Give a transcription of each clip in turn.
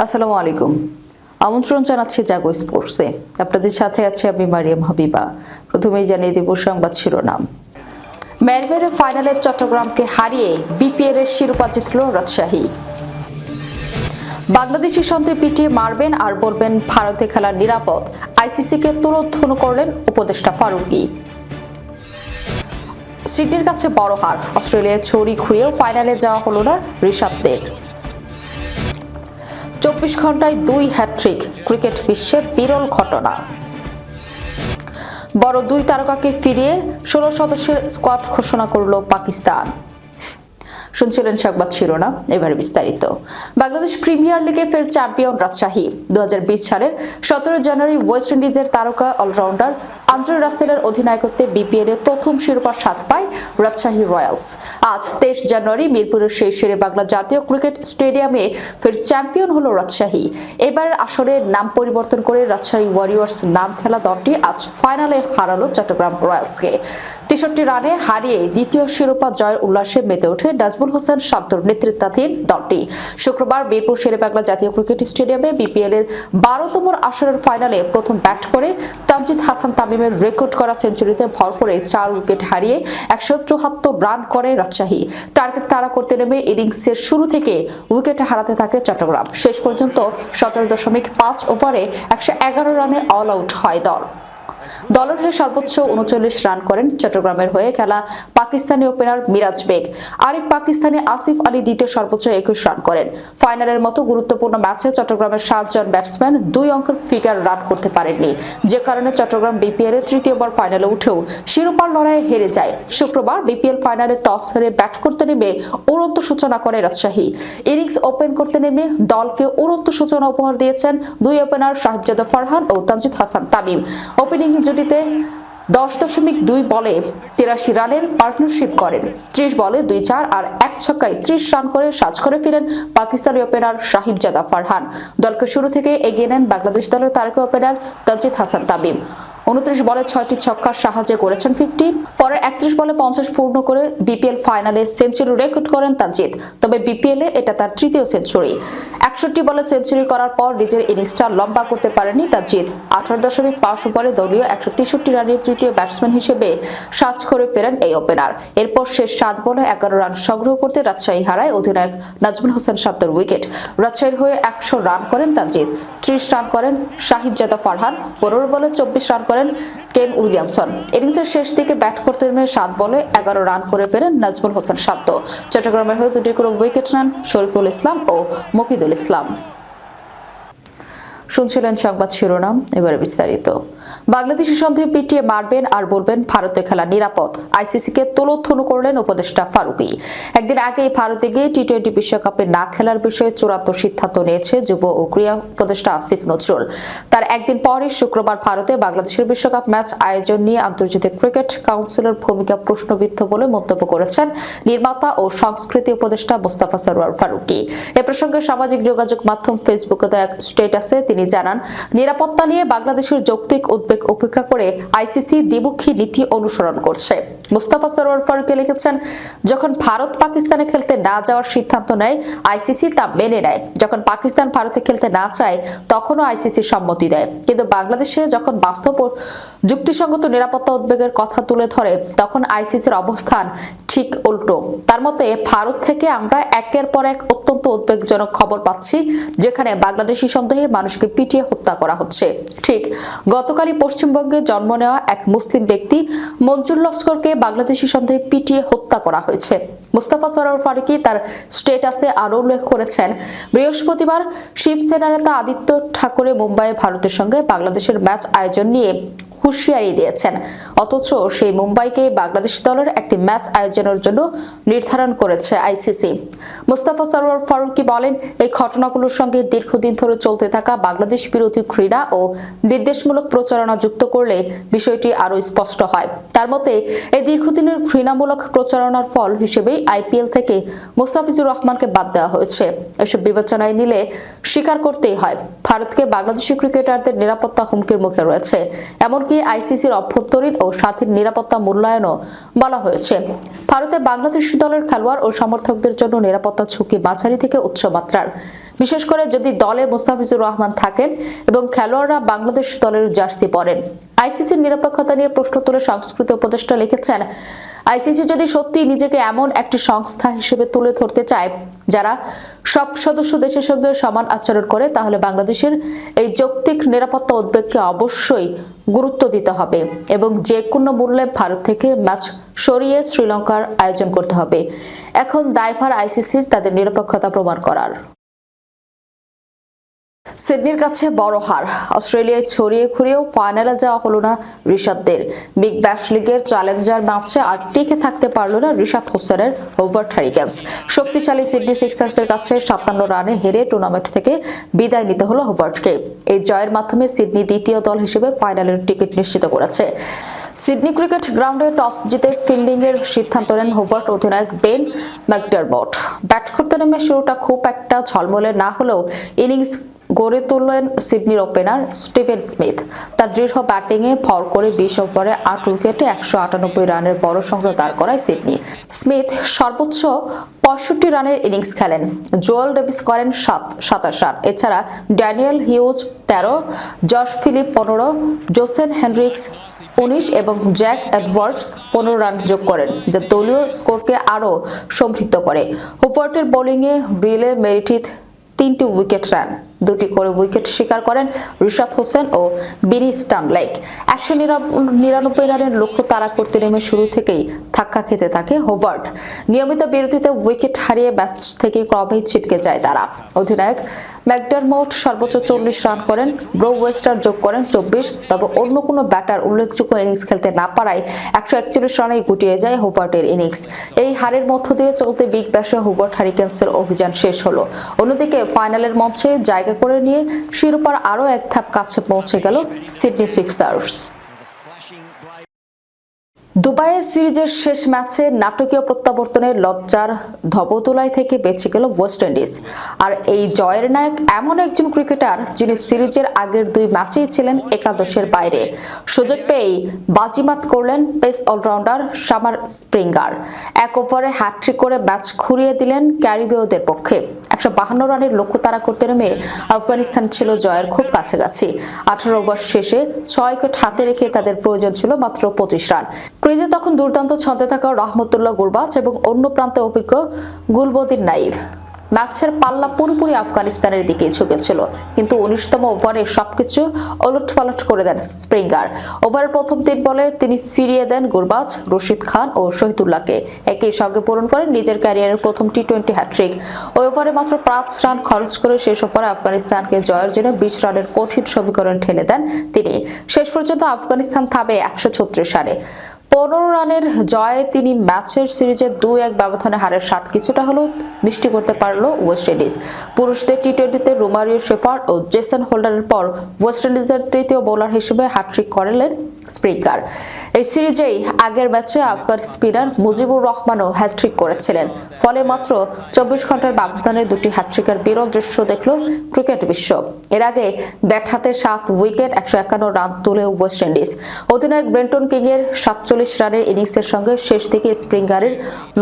আসসালামু আলাইকুম। আমন্ত্রণ জানাচ্ছি জাগো স্পোর্টসে। আপনাদের সাথে আছে আমি মারিয়াম হাবিবা। প্রথমেই জানিয়ে দেব সংবাদ শিরোনাম। মেরমেরে ফাইনালে চট্টগ্রামকে হারিয়ে বিপিএল এর শিরোপা জিতল রাজশাহী। বাংলাদেশি সন্দেহ পিটিয়ে মারবেন আর বলবেন ভারতে খেলা নিরাপদ, আইসিসিকে তুলোধন্য করলেন উপদেষ্টা ফারুকী। সিডনির কাছে বড় হার, অস্ট্রেলিয়ায় ছড়ি ঘুরিয়েও ফাইনালে যাওয়া হলো না ঋষাভদের। 24 ঘন্টায় 2 হ্যাটট্রিক, ক্রিকেট বিশ্বে বিরল ঘটনা। বড় 2 তারকাকে ফিরিয়ে 16 সদস্যের স্কোয়াড ঘোষণা করল পাকিস্তান। শুনছিলেন সংবাদ শিরোনাম, এবারে বিস্তারিত। বাংলাদেশ প্রিমিয়ার লিগে ফের চ্যাম্পিয়ন রাজশাহী। 2020 সালের 17 জানুয়ারি ওয়েস্ট ইন্ডিজের তারকা অলরাউন্ডার আন্দ্রে রাসেলের অধিনায়কত্বে বিপিএল এর প্রথম শিরোপার স্বাদ পায় রাজশাহী রয়্যালস। আজ 23 জানুয়ারি মিরপুরের সেই শেরে বাংলা জাতীয় ক্রিকেট স্টেডিয়ামে ফের চ্যাম্পিয়ন হলো রাজশাহী। এবারের আসরে নাম পরিবর্তন করে রাজশাহী ওয়ারিয়র্স নাম খেলা দলটি আজ ফাইনালে হারালো চট্টগ্রাম রয়্যালসকে। 63 রানে হারিয়ে দ্বিতীয় শিরোপা জয়ের উল্লাসে মেতে ওঠে নাজমুল হোসেন শান্তর নেতৃত্বাধীন দলটি। শুক্রবার মিরপুর শেরেবাংলা জাতীয় ক্রিকেট স্টেডিয়ামে বিপিএল এর 12তম আসরের ফাইনালে প্রথম ব্যাট করে তানজিদ হাসান তামিমের রেকর্ড করা সেঞ্চুরিতে ভর করে 4 উইকেট হারিয়ে 174 রান করে রাজশাহী। টার্গেট তাড়া করতে নেমে ইনিংসের শুরু থেকে উইকেট হারাতে থাকে চট্টগ্রাম। শেষ পর্যন্ত 17.5 ওভারে 111 রানে অল আউট হয় দল। দলের হয়ে সর্বোচ্চ 39 রান করেন চট্টগ্রামের হয়ে খেলা পাকিস্তানি ওপেনার মিরাজ বেগ। আরেক পাকিস্তানি আসিফ আলী দ্বিতীয় সর্বোচ্চ 21 রান করেন। ফাইনালের মতো গুরুত্বপূর্ণ ম্যাচে চট্টগ্রামের 7 জন ব্যাটসম্যান 2 অঙ্কের ফিগার রান করতে পারেননি, যে কারণে চট্টগ্রাম বিপিএল এর তৃতীয়বার ফাইনালে উঠেও শিরোপার লড়াইয়ে হেরে যায়। শুক্রবার বিপিএল ফাইনালে টস হেরে ব্যাট করতে নেমে উড়ন্ত সূচনা করে রাজশাহী। ইনিংস ওপেন করতে নেমে দলকে উড়ন্ত সূচনা উপহার দিয়েছেন 2 ওপেনার সাহিবজাদা ফারহান ও তানজিদ হাসান তামিম। ওপেনিং জুটিতে 10.2 বলে 83 রানের পার্টনারশিপ করেন। 30 বলে 2-4 আর 1 ছক্কায় 30 রান করে সাজ করে ফিরেন পাকিস্তানি ওপেনার সাহিবজাদা ফারহান। দলকে শুরু থেকে এগিয়ে নেন বাংলাদেশ দলের তারকা ওপেনার তানজিদ হাসান তামিম। 29 বলে 6টি ছক্কার সাহায্যে করেছেন 50। পরে 31 বলে 50 পূর্ণ করে বিপিএল ফাইনালে সেঞ্চুরি রেকর্ড করেন তানজিদ। তবে বিপিএল এ এটা তার তৃতীয় সেঞ্চুরি। 61 বলে সেঞ্চুরি করার পর নিজের ইনিংসটা লম্বা করতে পারেননি তানজিদ। 18.5 ওভারে দলীয় 163 রানের তৃতীয় ব্যাটসম্যান হিসেবে সাজ করে ফেরেন এই ওপেনার। এরপর শেষ 7 বলে 11 রান সংগ্রহ করতে রাজশাহী হারায় অধিনায়ক নাজমুল হোসেন শান্তর উইকেট। রাজশাহীর হয়ে 100 রান করেন তানজিদ, 30 রান করেন সাহিবজাদা ফারহান, 15 বলে 24 রান করেন কেন উইলিয়ামসন। ইনিংসের শেষ দিকে ব্যাট করতে নেমে 7 বলে 11 রান করে ফেরেন নাজমুল হোসেন শান্ত। চট্টগ্রামের হয়ে 2টি করে উইকেট নেন শরীফুল ইসলাম ও মকিদুল ইসলাম। শুনছিলেন সংবাদ শিরোনাম, এবারে বিস্তারিত। বাংলাদেশি সন্দেহে পিটিয়ে মারবেন আর বলবেন ভারতে খেলা নিরাপদ, আইসিসিকে তুলোধন্য করলেন উপদেষ্টা ফারুকী। একদিন আগেই ভারতে গিয়ে টি-20 বিশ্বকাপে না খেলার বিষয়ে চূড়ান্ত সিদ্ধান্ত নিয়েছে যুব ও ক্রীড়া উপদেষ্টা আসিফ নজরুল। তার একদিন পরই শুক্রবার ভারতে বাংলাদেশের বিশ্বকাপ ম্যাচ আয়োজন নিয়ে আন্তর্জাতিক ক্রিকেট কাউন্সিলের ভূমিকা প্রশ্নবিদ্ধ বলে মন্তব্য করেছেন নির্মাতা ও সংস্কৃতি উপদেষ্টা মোস্তফা সরোয়ার ফারুকী। এ প্রসঙ্গে সামাজিক যোগাযোগ মাধ্যম ফেসবুকে দেয়া এক স্ট্যাটাসে তিনি জানান, নিরাপত্তা নিয়ে বাংলাদেশের যৌক্তিক উদ্বেগ উপেক্ষা করে আইসিসি দ্বিমুখী নীতি অনুসরণ করছে। মোস্তফা সরোয়ার ফারুকী লিখেছেন, যখন ভারত পাকিস্তানে খেলতে না যাওয়ার সিদ্ধান্ত নেয় আইসিসি তা মেনে নেয়। যখন পাকিস্তান ভারতে খেলতে না চায় তখনও আইসিসি সম্মতি দেয়। কিন্তু বাংলাদেশে যখন বাস্তব ও যুক্তিসঙ্গত নিরাপত্তা উদ্বেগের কথা তুলে ধরে তখন আইসিসির অবস্থান ঠিক উল্টো। তার মতে ভারত থেকে আমরা একের পর এক অত্যন্ত উদ্বেগজনক খবর পাচ্ছি, যেখানে বাংলাদেশি সন্দেহে মানুষকে পিটিয়ে হত্যা করা হচ্ছে। ঠিক গতকালই পশ্চিমবঙ্গে জন্ম নেওয়া এক মুসলিম ব্যক্তি মঞ্জুর লস্করকে বাংলাদেশি সন্দেহে পিটিয়ে হত্যা করা হয়েছে। মোস্তফা সরোয়ার ফারুকী তার স্ট্যাটাসে আরো উল্লেখ করেছেন, বৃহস্পতিবার শিবসেনা নেতা আদিত্য ঠাকরে মুম্বাইয়ে ভারতের সঙ্গে বাংলাদেশের ম্যাচ আয়োজন নিয়ে হুঁশিয়ারি দিয়েছেন, অথচ সেই মুম্বাইকে বাংলাদেশ দলের একটি ম্যাচ আয়োজনের জন্য নির্ধারণ করেছে আইসিসি। মোস্তফা সরোয়ার ফারুকী বলেন, এই ঘটনাগুলোর সঙ্গে দীর্ঘদিন ধরে চলতে থাকা বাংলাদেশ বিরোধী ক্রীড়া ও বিদ্বেষমূলক প্রচারণা যুক্ত করলে বিষয়টি আরো স্পষ্ট হয়। তার মতে এই দীর্ঘদিনের ঘৃণামূলক প্রচারণার ফল হিসেবে আইপিএল থেকে মোস্তাফিজুর রহমানকে বাদ দেওয়া হয়েছে। এসব বিবেচনায় নিলে স্বীকার করতেই হয় ভারতকে বাংলাদেশি ক্রিকেটারদের নিরাপত্তা হুমকির মুখে রয়েছে। এমনকি এমনকি আইসিসির অভ্যন্তরীণ ও স্বাধীন নিরাপত্তা মূল্যায়নও বলা হয়েছে। ভারতে বাংলাদেশ দলের খেলোয়াড় ও সমর্থকদের জন্য নিরাপত্তা ঝুঁকি মাঝারি থেকে উচ্চ মাত্রার, বিশেষ করে যদি দলে মুস্তাফিজুর রহমান থাকেন এবং খেলোয়াড়রা বাংলাদেশ দলের জার্সি পরেন। আইসিসির নিরপেক্ষতা নিয়ে প্রশ্ন তুলে সংস্কৃতি উপদেষ্টা লিখেছেন, আইসিসি যদি সত্যি নিজেকে এমন একটি সংস্থা হিসেবে তুলে ধরতে চায় যারা সব সদস্য দেশের সঙ্গে সমান আচরণ করে, তাহলে বাংলাদেশের এই যৌক্তিক নিরাপত্তা উদ্বেগকে অবশ্যই গুরুত্ব দিতে হবে এবং যে কোনো মূল্যে ভারত থেকে ম্যাচ সরিয়ে শ্রীলঙ্কার আয়োজন করতে হবে। এখন দায়ভার আইসিসির তাদের নিরপেক্ষতা প্রমাণ করার। সিডনির কাছে বড় হার, অস্ট্রেলিয়ায় ছড়িয়ে ঘুরিয়েও ফাইনালে যাওয়া হলো না রিশাদদের। বিগ ব্যাশ লিগের চ্যালেঞ্জার ম্যাচে আর টিকে থাকতে পারল না রিশাদ হোসেনের হোভার্ট হারিকেন্স। শক্তিশালী সিডনি সিক্সার্সের কাছে 57 রানে হেরে টুর্নামেন্ট থেকে বিদায় নিতে হলো হোভার্টকে। এই জয়ের মাধ্যমে সিডনি দ্বিতীয় দল হিসেবে ফাইনালের টিকিট নিশ্চিত করেছে। সিডনি ক্রিকেট গ্রাউন্ডে টস জিতে ফিল্ডিংয়ের সিদ্ধান্ত নেন হোভার্ট অধিনায়ক বেন ম্যাকডারমট। ব্যাট করতে নেমে শুরুটা খুব একটা ঝলমলে না হলেও ইনিংস গড়ে তুললেন সিডনির ওপেনার স্টিভেন স্মিথ। তার দৃঢ় ব্যাটিংয়ে ভর করে 20 ওভারে 8 উইকেটে 198 রানের বড় সংগ্রহ দাঁড় করায় সিডনি। স্মিথ সর্বোচ্চ 65 রানের ইনিংস খেলেন। জোয়েল ডেভিস করেন 27 রান। এছাড়া Daniel huge 13, Josh Philip 15, জোসেন Hendrix 19 এবং জ্যাক এডওয়ার্ডস 15 রান যোগ করেন, যা দলীয় স্কোরকে আরও সমৃদ্ধ করে। হোভার্টের বোলিংয়ে রিলে মেরিটিথ 3টি উইকেট নেন। 2টি করে উইকেট শিকার করেন রিশাদ হোসেন ও বিনি স্টানলেক। 199 রানের লক্ষ্য তাড়া করতে নেমে শুরু থেকেই ধাক্কা খেতে থাকে হোভার্ট। নিয়মিত বিরতিতে উইকেট হারিয়ে ম্যাচ থেকে ক্রমেই ছিটকে যায় তারা। অধিনায়ক ম্যাকডারমট সর্বোচ্চ 40 রান করেন, ব্রো ওয়েস্টার যোগ করেন 24। তবে অন্য কোনো ব্যাটার উল্লেখযোগ্য ইনিংস খেলতে না পারায় 141 রানেই গুটিয়ে যায় হোভার্টের ইনিংস। এই হারের মধ্য দিয়ে চলতে বিগ ব্যাশে হোভার্ট হারিকেন্সের অভিযান শেষ হলো। অন্যদিকে ফাইনালের মঞ্চে জায়গা করে নিয়ে শিরোপার আরও এক ধাপ কাছে পৌঁছে গেল সিডনি সিক্সার্স। দুবাইয়ের সিরিজের শেষ ম্যাচে নাটকীয় প্রত্যাবর্তনের লজ্জার ধবতোলায় থেকে বেঁচে গেল ওয়েস্ট ইন্ডিজ। আর এই জয়ের নায়ক এমন একজন ক্রিকেটার যিনি সিরিজের আগের 2 ম্যাচেই ছিলেন একাদশের বাইরে। সুযোগ পেয়েই বাজিমাত করলেন পেস অলরাউন্ডার সামার স্প্রিঙ্গার। 1 ওভারে হ্যাট্রিক করে ম্যাচ ঘুরিয়ে দিলেন ক্যারিবীয়দের পক্ষে। 152 রানের লক্ষ্য তাড়া করতে নেমে আফগানিস্তান ছিল জয়ের খুব কাছাকাছি। 18 ওভার শেষে 6 উইকেট হাতে রেখে তাদের প্রয়োজন ছিল মাত্র 25 রান। ক্রিজে তখন দুর্দান্ত ছন্দে থাকা রহমতুল্লাহ গুরবাজ এবং অন্য প্রান্তে অভিজ্ঞ গুলবদিন নাইব। ম্যাচের পাল্লা পুরোপুরি আফগানিস্তানের দিকেই ঝুঁকেছিল, কিন্তু 19তম ওভারে সবকিছু ওলটপালট করে দেন স্প্রিঙ্গার। ওভারের প্রথম 3 বলে তিনি ফিরিয়ে দেন গুরবাজ, রশিদ খান ও শহীদুল্লাহকে। একই সঙ্গে পূরণ করেন নিজের ক্যারিয়ারের প্রথম টি20 হ্যাট্রিক। ওই ওভারে মাত্র 5 রান খরচ করে শেষ ওভারে আফগানিস্তানকে জয়ের জন্য 20 রানের কঠিন সমীকরণ ঠেলে দেন তিনি। শেষ পর্যন্ত আফগানিস্তান থামে 136 রানে। 15 রানের জয়ে তিনি ম্যাচের সিরিজে 2-1 ব্যবধানে হারের স্বাদ কিছুটা হলেও মিষ্টি করতে পারল ওয়েস্ট ইন্ডিজ। পুরুষদের টি20তে রোমারিও শেফার্ড ও জেসন হোল্ডারের পর ওয়েস্ট ইন্ডিজের তৃতীয় বোলার হিসেবে হ্যাট্রিক করলেন স্প্রিঙ্গার। এই সিরিজেই আগের ম্যাচে আফগান স্পিনার মুজিবুর রহমানও হ্যাট্রিক করেছিলেন। ফলে মাত্র 24 ঘন্টার ব্যবধানে 2টি হ্যাট্রিকের বিরল দৃশ্য দেখল ক্রিকেট বিশ্ব। এর আগে ব্যাট হাতে 7 উইকেট 151 রান তুলে ওয়েস্ট ইন্ডিজ। অধিনায়ক ব্রেন্টন কিং এর 47 রানের ইনিংসের সঙ্গে শেষ দিকে স্প্রিঙ্গারের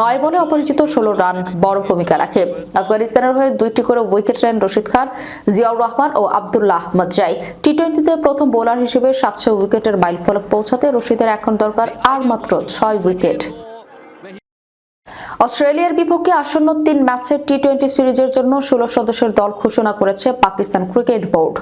9 বলে অপরিচিত 16 রান বড় ভূমিকা রাখে। আফগানিস্তানের হয়ে 2টি করে উইকেট নেন রশিদ খান, জিয়াউর রহমান ও আব্দুল্লাহ আহমদ জাই। টি20তে প্রথম বোলার হিসেবে 700 উইকেটের মাইলফলক পৌঁছাতে রশিদের এখন দরকার আর মাত্র 6 উইকেট। অস্ট্রেলিয়ার বিপক্ষে আসন্ন 3 ম্যাচের টি20 সিরিজের জন্য 16 সদস্যের দল ঘোষণা করেছে পাকিস্তান ক্রিকেট বোর্ড।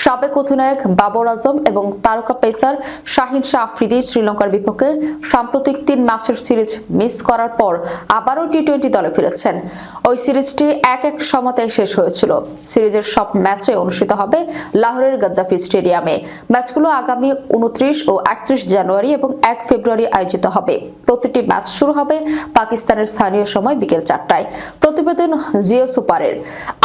সাবেক অধিনায়ক বাবর আজম এবং তারকা পেসার শাহিন শাহ আফ্রিদি শ্রীলঙ্কার বিপক্ষে সাম্প্রতিক 3 ম্যাচের সিরিজ মিস করার পর আবারও টি20 দলে ফিরেছেন। ওই সিরিজটি 1-1 সমতায় শেষ হয়েছিল। সিরিজের সব ম্যাচে অনুষ্ঠিত হবে লাহোরের গাদ্দাফি স্টেডিয়ামে। ম্যাচগুলো আগামী 29 ও 31 জানুয়ারি এবং 1 ফেব্রুয়ারি আয়োজিত হবে। প্রতিটি ম্যাচ শুরু হবে পাকিস্তানের স্থানীয় সময় বিকেল 4টায়। প্রতিবেদন জিও সুপারের।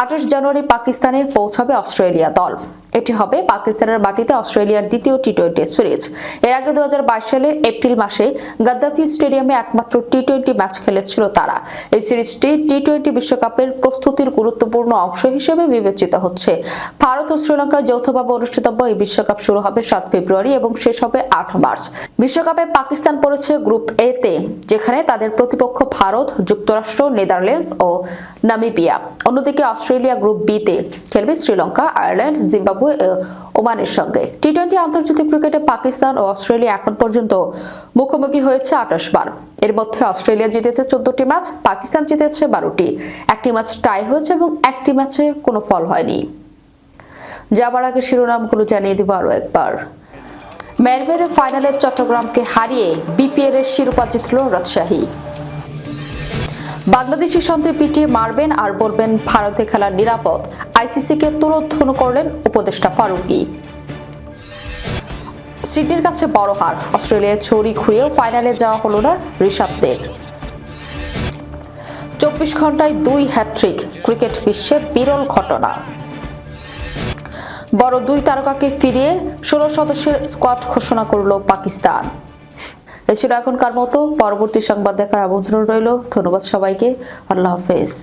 28 জানুয়ারি পাকিস্তানে পৌঁছাবে অস্ট্রেলিয়া দল। এটি হবে পাকিস্তানের মাটিতে অস্ট্রেলিয়ার দ্বিতীয় টি-20 সিরিজ। এর আগে 2022 সালে এপ্রিল মাসে গাদ্দাফি স্টেডিয়ামে একমাত্র টি-20 ম্যাচ খেলেছিল তারা। এই সিরিজটি টি-20 বিশ্বকাপের প্রস্তুতির গুরুত্বপূর্ণ অংশ হিসেবে বিবেচিত হচ্ছে। ভারত ও শ্রীলঙ্কায় যৌথভাবে অনুষ্ঠিতব্য এই বিশ্বকাপ শুরু হবে 7 ফেব্রুয়ারি এবং শেষ হবে 8 মার্চ। বিশ্বকাপে পাকিস্তান পড়েছে গ্রুপ এ তে, যেখানে তাদের প্রতিপক্ষ ভারত, যুক্তরাষ্ট্র, নেদারল্যান্ডস ও নামিবিয়া। অন্যদিকে অস্ট্রেলিয়া গ্রুপ বি তে খেলবে শ্রীলঙ্কা, আয়ারল্যান্ড, জিম্বাবুয়ে ও ওমানের সঙ্গে। টি-20 আন্তর্জাতিক ক্রিকেটে পাকিস্তান ও অস্ট্রেলিয়া এখন পর্যন্ত মুখোমুখি হয়েছে 28 বার। এর মধ্যে অস্ট্রেলিয়া জিতেছে 14টি ম্যাচ, পাকিস্তান জিতেছে 12টি। একটি ম্যাচ টাই হয়েছে এবং একটি ম্যাচে কোনো ফল হয়নি। যাবার আগে শিরোনামগুলো জানিয়ে দিব আরো একবার। মেলবোর্নে ফাইনালে চট্টগ্রামকে হারিয়ে বিপিএল এর শিরোপা জিতল রাজশাহী। বাংলাদেশি সন্ত্রে পিটিয়ে মারবেন আর বলবেন ভারতে খেলা নিরাপদ, আইসিসিকে তুলোধন্য করলেন উপদেষ্টা ফারুকী। সিডনির কাছে বড় হার, অস্ট্রেলিয়ায় ছড়ি ঘুরিয়েও ফাইনালে যাওয়া হলো না ঋষভদের। 24 ঘন্টায় 2 হ্যাটট্রিক, ক্রিকেট বিশ্বে বিরল ঘটনা। বড় 2 তারকাকে ফিরিয়ে 16 সদস্যের স্কোয়াড ঘোষণা করল পাকিস্তান। এ ছিল এখনকার মতো। পরবর্তী সংবাদ দেখার আমন্ত্রণ রইল। ধন্যবাদ সবাইকে। আল্লাহ হাফেজ।